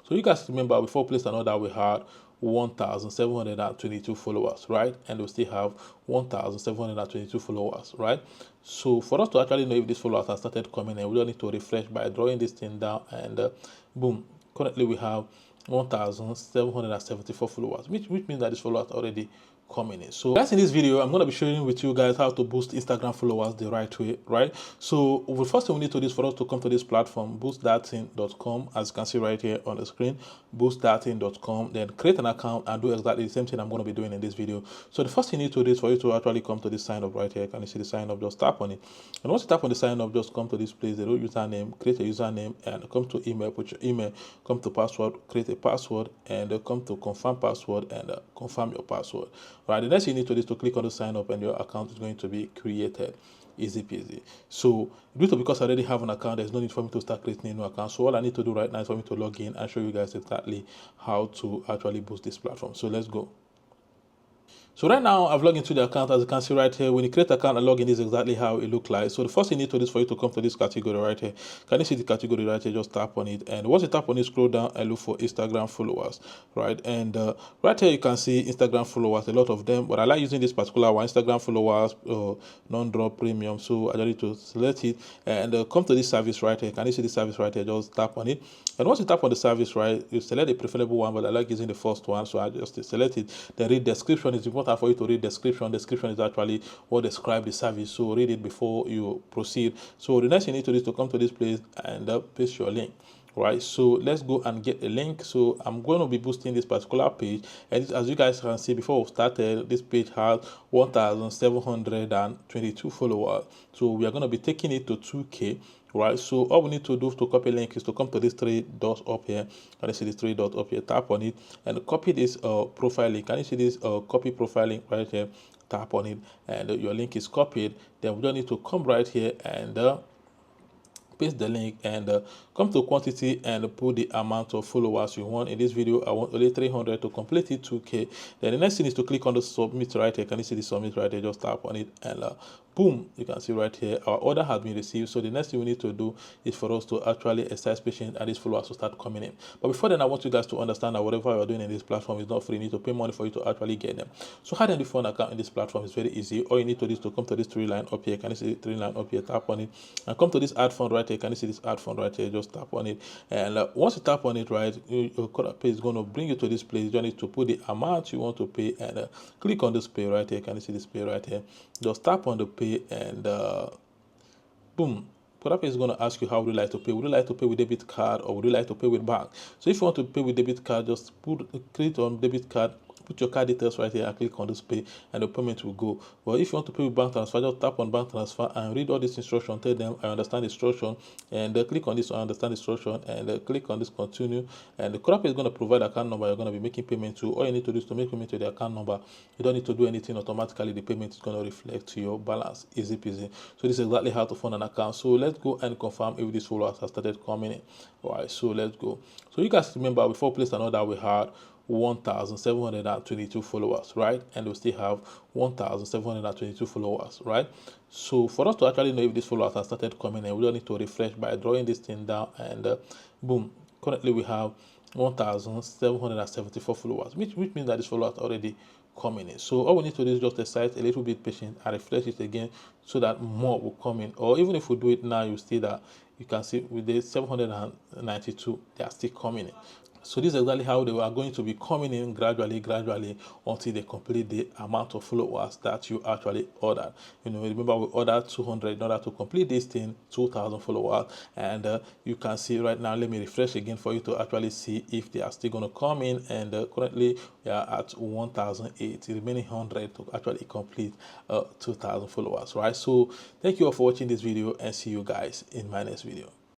So you guys remember before we placed an order, we had 1,722 followers, right? And we still have 1,722 followers, right? So for us to actually know if these followers have started coming in, we don't need to refresh by drawing this thing down, and boom, currently we have 1,774 followers, which means that these followers already coming in. So guys, in this video I'm going to be sharing with you guys how to boost Instagram followers the right way, right? So the first thing we need to do is for us to come to this platform, boostthatthing.com, as you can see right here on the screen, boostthatthing.com, then create an account and do exactly the same thing I'm going to be doing in this video. So the first thing you need to do is for you to actually come to this sign up right here. Can you see the sign up? Just tap on it, and once you tap on the sign up, just come to this place, the username, create a username, and come to email, put your email, come to password, create a password, and come to confirm password, and confirm your password. Right, the next thing you need to do is to click on the sign up, and your account is going to be created. Easy peasy. So because I already have an account, there's no need for me to start creating a new account. So all I need to do right now is for me to log in and show you guys exactly how to actually boost this platform. So let's go. So right now I've logged into the account. As you can see right here, when you create an account and log in, this is exactly how it looks like. So the first thing you need to do is for you to come to this category right here. Can you see the category right here? Just tap on it, and once you tap on it, scroll down and look for Instagram followers, right? And right here you can see Instagram followers, a lot of them, but I like using this particular one, Instagram followers, non-drop premium. So I just need to select it and come to this service right here. Can you see the service right here? Just tap on it, and once you tap on the service, right, you select the preferable one, but I like using the first one, so I just select it. The read description is important for you to read description. Description is actually what describes the service, so read it before you proceed. So the next thing you need to do is to come to this place and paste your link. Right, so let's go and get a link. So I'm going to be boosting this particular page, and as you guys can see, before we started, this page has 1,722 followers. So we are going to be taking it to 2K. Right, so all we need to do to copy link is to come to these three dots up here. Can you see these three dots up here? Tap on it and copy this profile link. Can you see this copy profile link right here? Tap on it, and your link is copied. Then we don't need to come right here and paste the link, and come to quantity and put the amount of followers you want. In this video I want only 300 to complete it 2K. Then the next thing is to click on the submit right here. Can you see the submit right here? Just tap on it, and boom, you can see right here our order has been received. So the next thing we need to do is for us to actually exercise patience, and these followers will start coming in. But before then, I want you guys to understand that whatever you're doing in this platform is not free. You need to pay money for you to actually get them. So how do you phone account in this platform? Is very easy. All you need to do is to come to this three line up here. Can you see the three line up here? Tap on it and come to this add fund right here. Can you see this add fund right here? Just tap on it, and once you tap on it, right, your code pay is going to bring you to this place. You just need to put the amount you want to pay, and click on this pay right here. Can you see this pay right here? Just tap on the pay, and boom, Kodapay is going to ask you how would you like to pay. Would you like to pay with debit card, or would you like to pay with bank? So if you want to pay with debit card, just click on debit card, put your card details right here and click on this pay, and the payment will go. But if you want to pay with bank transfer, just tap on bank transfer and read all this instruction. Tell them I understand the instruction, and click on this I understand the instruction, and click on this continue. And the Kodapay is going to provide account number you're going to be making payment to. All you need to do is to make payment to the account number. You don't need to do anything. Automatically the payment is going to reflect to your balance. Easy peasy. So this is exactly how to fund an account. So let's go and confirm if these followers have started coming in. All right, so let's go. So you guys remember before we placed an order, we had 1,722 followers, right? And we still have 1,722 followers, right? So for us to actually know if these followers have started coming in, we don't need to refresh by drawing this thing down, and boom, currently we have 1,774 followers, which means that these followers are already coming in. So all we need to do is just exercise a little bit patient and refresh it again so that more will come in. Or even if we do it now, you see that you can see with the 792 they are still coming in. So this is exactly how they are going to be coming in gradually until they complete the amount of followers that you actually ordered. You know, remember we ordered 200 in order to complete this thing, 2,000 followers, and you can see right now. Let me refresh again for you to actually see if they are still going to come in. And currently we are at 1,008, remaining 100 to actually complete 2,000 followers. Right. So thank you all for watching this video, and see you guys in my next video.